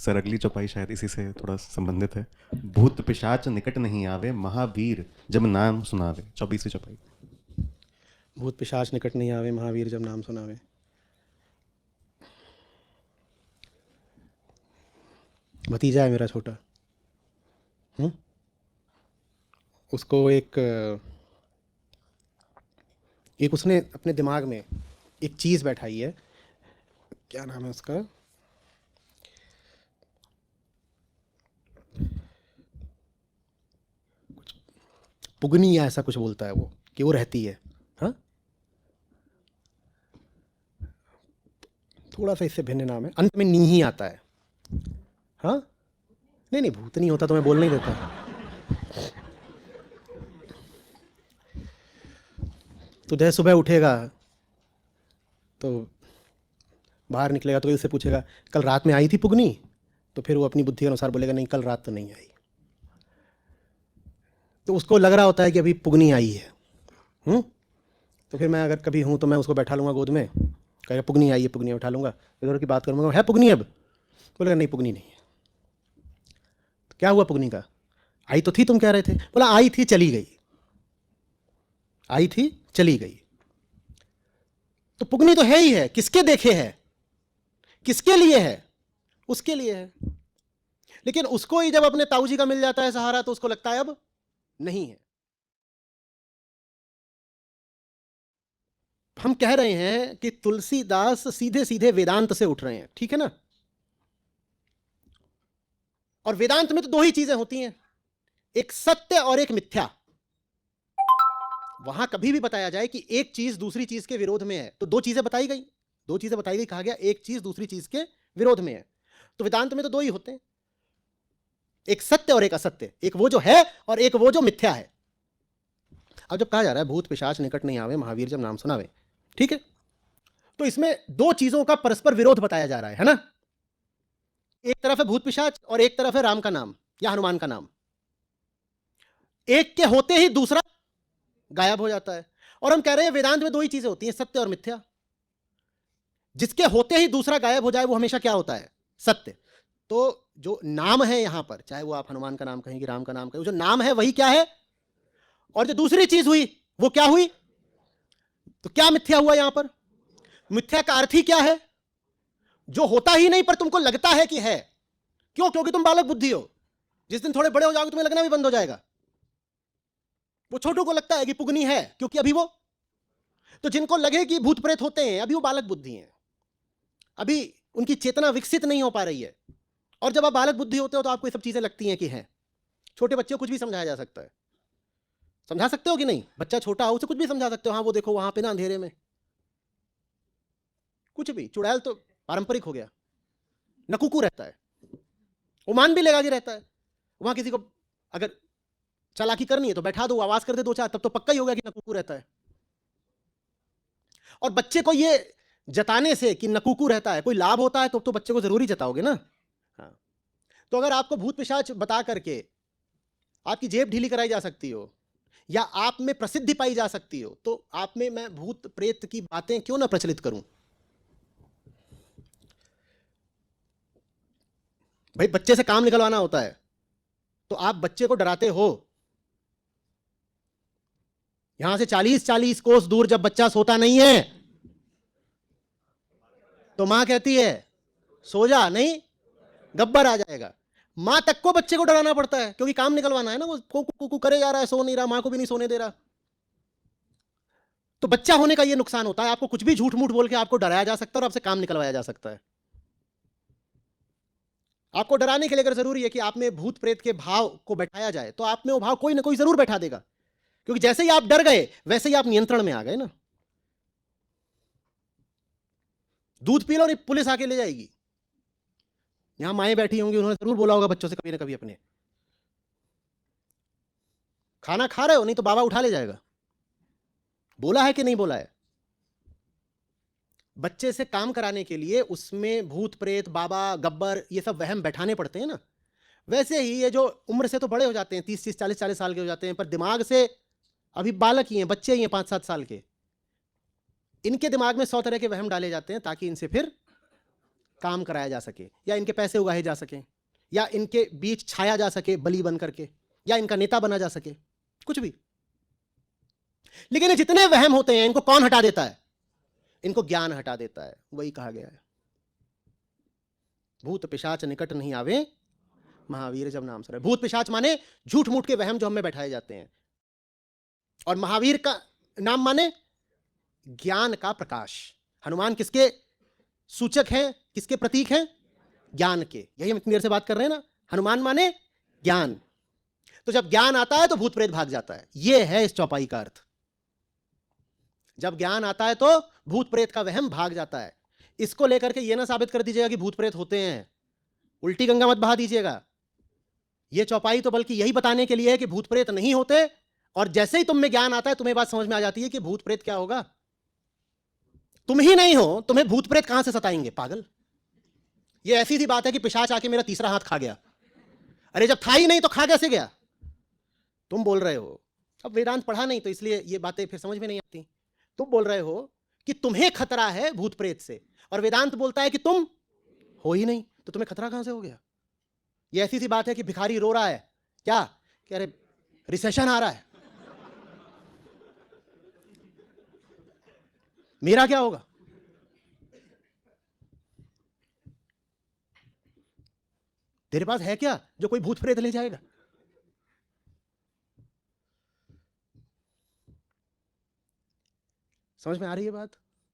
Sir अगली चौपाई शायद इसी से थोड़ा संबंधित है। भूत पिशाच निकट नहीं आवे, महावीर जब नाम सुनावे। 24वीं चौपाई। भूत पिशाच निकट नहीं आवे, महावीर जब नाम सुनावे। भतीजा है मेरा छोटा, उसको एक उसने अपने दिमाग में एक चीज़ बैठाई है, क्या नाम है उसका, कुछ पुगनी या ऐसा कुछ बोलता है वो, कि वो रहती है। हाँ, थोड़ा सा इससे भिन्न नाम है, अंत में नी ही आता है। हाँ, नहीं नहीं, भूत नहीं होता तो मैं बोल नहीं देता। तो जैसे सुबह उठेगा तो बाहर निकलेगा तो उससे पूछेगा कल रात में आई थी पुगनी, तो फिर वो अपनी बुद्धि के अनुसार बोलेगा नहीं, कल रात तो नहीं आई। तो उसको लग रहा होता है कि अभी पुगनी आई है। तो फिर मैं अगर कभी हूँ तो मैं उसको बैठा लूँगा गोद में, कहेगा पुगनी आई है, पुगनी उठा लूँगा, इधर की बात करूँगा, है पुगनी अब? बोलेगा नहीं पुगनी नहीं है। तो क्या हुआ पुगनी का? आई तो थी, तुम कह रहे थे। बोला आई थी चली गई, आई थी चली गई। तो पुगनी तो है ही है, किसके देखे है, किसके लिए है? उसके लिए है। लेकिन उसको ही जब अपने ताऊ जी का मिल जाता है सहारा तो उसको लगता है अब नहीं है। हम कह रहे हैं कि तुलसीदास सीधे सीधे वेदांत से उठ रहे हैं, ठीक है ना? और वेदांत में तो दो ही चीजें होती हैं, एक सत्य और एक मिथ्या। वहां कभी भी बताया जाए कि एक चीज दूसरी चीज के विरोध में है तो दो चीजें बताई गई, कहा गया एक चीज दूसरी चीज के विरोध में है। तो वेदांत में तो दो ही होते हैं, एक सत्य और एक असत्य, एक वो जो है और एक वो जो मिथ्या है। अब जब कहा जा रहा है भूत पिशाच निकट नहीं आवे, महावीर जब नाम सुनावे, ठीक है, तो इसमें दो चीजों का परस्पर विरोध बताया जा रहा है ना? एक तरफ है भूत पिशाच और एक तरफ है राम का नाम या हनुमान का नाम। एक के होते ही दूसरा गायब हो जाता है। और हम कह रहे हैं वेदांत में दो ही चीजें होती हैं, सत्य और मिथ्या। जिसके होते ही दूसरा गायब हो जाए वो हमेशा क्या होता है? सत्य। तो जो नाम है यहां पर, चाहे वो आप हनुमान का नाम कहें कि राम का नाम कहें, जो नाम है वही क्या है, और जो दूसरी चीज हुई वो क्या हुई? तो क्या मिथ्या हुआ यहां पर? मिथ्या का अर्थ ही क्या है? जो होता ही नहीं पर तुमको लगता है कि है। क्यों? क्योंकि तुम बालक बुद्धि हो। जिस दिन थोड़े बड़े हो जाओगे तुम्हें लगना भी बंद हो जाएगा। वो छोटों को लगता है कि पुगनी है क्योंकि अभी वो, तो जिनको लगे कि भूत प्रेत होते हैं अभी वो बालक बुद्धि हैं, अभी उनकी चेतना विकसित नहीं हो पा रही है। और जब आप बालक बुद्धि होते हो तो आपको ये सब चीजें लगती हैं कि हैं। छोटे बच्चे को कुछ भी समझाया जा सकता है, समझा सकते हो कि नहीं? बच्चा छोटा हो उसे कुछ भी समझा सकते हो, हाँ वो देखो वहां पे ना अंधेरे में, कुछ भी। चुड़ैल तो पारंपरिक हो गया, नकुकू रहता है, वो मान भी लेगा कि रहता है। वहां किसी को अगर चालाकी करनी है तो बैठा दो, आवाज कर दे दो चार, तब तो पक्का ही होगा कि नकुकू रहता है। और बच्चे को ये जताने से कि नकुकू रहता है कोई लाभ होता है तो बच्चे को जरूरी जताओगे ना। हाँ, तो अगर आपको भूत पिशाच बता करके आपकी जेब ढीली कराई जा सकती हो या आप में प्रसिद्धि पाई जा सकती हो, तो आप में मैं भूत प्रेत की बातें क्यों ना प्रचलित करूं? भाई बच्चे से काम निकलवाना होता है तो आप बच्चे को डराते हो। यहां से 40-40 कोस दूर जब बच्चा सोता नहीं है तो मां कहती है सो जा, नहीं गब्बर आ जाएगा। मां तक को बच्चे को डराना पड़ता है क्योंकि काम निकलवाना है ना, वो कुकू करे जा रहा है, सो नहीं रहा, मां को भी नहीं सोने दे रहा। तो बच्चा होने का ये नुकसान होता है, आपको कुछ भी झूठ मूठ बोल के आपको डराया जा सकता है और आपसे काम निकलवाया जा सकता है। आपको डराने के लिए अगर जरूरी है कि आप में भूत प्रेत के भाव को बैठाया जाए तो आप में वो भाव कोई ना कोई जरूर बैठा देगा, क्योंकि जैसे ही आप डर गए वैसे ही आप नियंत्रण में आ गए ना। दूध पी लो, नहीं पुलिस आके ले जाएगी। यहां माएं बैठी होंगी, उन्होंने जरूर बोला होगा बच्चों से कभी ना कभी अपने, खाना खा रहे हो नहीं तो बाबा उठा ले जाएगा। बोला है कि नहीं बोला है? बच्चे से काम कराने के लिए उसमें भूत प्रेत बाबा गब्बर ये सब वहम बैठाने पड़ते हैं ना। वैसे ही ये जो उम्र से तो बड़े हो जाते हैं, 30-30 40-40 साल के हो जाते हैं, पर दिमाग से अभी बालक ही हैं, बच्चे ही हैं 5-7 साल के। इनके दिमाग में 100 तरह के वहम डाले जाते हैं ताकि इनसे फिर काम कराया जा सके, या इनके पैसे उगाए जा सके, या इनके बीच छाया जा सके बली बन करके, या इनका नेता बना जा सके, कुछ भी। लेकिन ये जितने वहम होते हैं इनको कौन हटा देता है? इनको ज्ञान हटा देता है। वही कहा गया है, भूत पिशाच निकट नहीं आवे, महावीर जब नाम सुने। भूत पिशाच माने झूठ मूठ के वहम जो हमें बैठाए जाते हैं, और महावीर का नाम माने ज्ञान का प्रकाश। हनुमान किसके सूचक हैं, किसके प्रतीक हैं? ज्ञान के। यही हम इतनी देर से बात कर रहे हैं ना, हनुमान माने ज्ञान। तो जब ज्ञान आता है तो भूत प्रेत भाग जाता है। यह है इस चौपाई का अर्थ। जब ज्ञान आता है तो भूत प्रेत का वहम भाग जाता है। इसको लेकर के यह ना साबित कर दीजिएगा कि भूत प्रेत होते हैं, उल्टी गंगा मत बहा दीजिएगा। यह चौपाई तो बल्कि यही बताने के लिए है कि भूत प्रेत नहीं होते, और जैसे ही तुम में ज्ञान आता है तुम्हें बात समझ में आ जाती है कि भूत प्रेत क्या होगा। तुम ही नहीं हो, तुम्हें भूत प्रेत कहां से सताएंगे पागल। यह ऐसी सी बात है कि पिशाच आके मेरा तीसरा हाथ खा गया। अरे जब था ही नहीं तो खा कैसे गया? तुम बोल रहे हो, अब वेदांत पढ़ा नहीं तो इसलिए ये बातें फिर समझ में नहीं आती। तुम बोल रहे हो कि तुम्हें खतरा है भूत प्रेत से, और वेदांत बोलता है कि तुम हो ही नहीं, तो तुम्हें खतरा कहां से हो गया? ये ऐसी सी बात है कि भिखारी रो रहा है, क्या कह रहे, रिसेशन आ रहा है, मेरा क्या होगा? तेरे पास है क्या जो कोई भूत प्रेत ले जाएगा? समझ में आ रही है बात?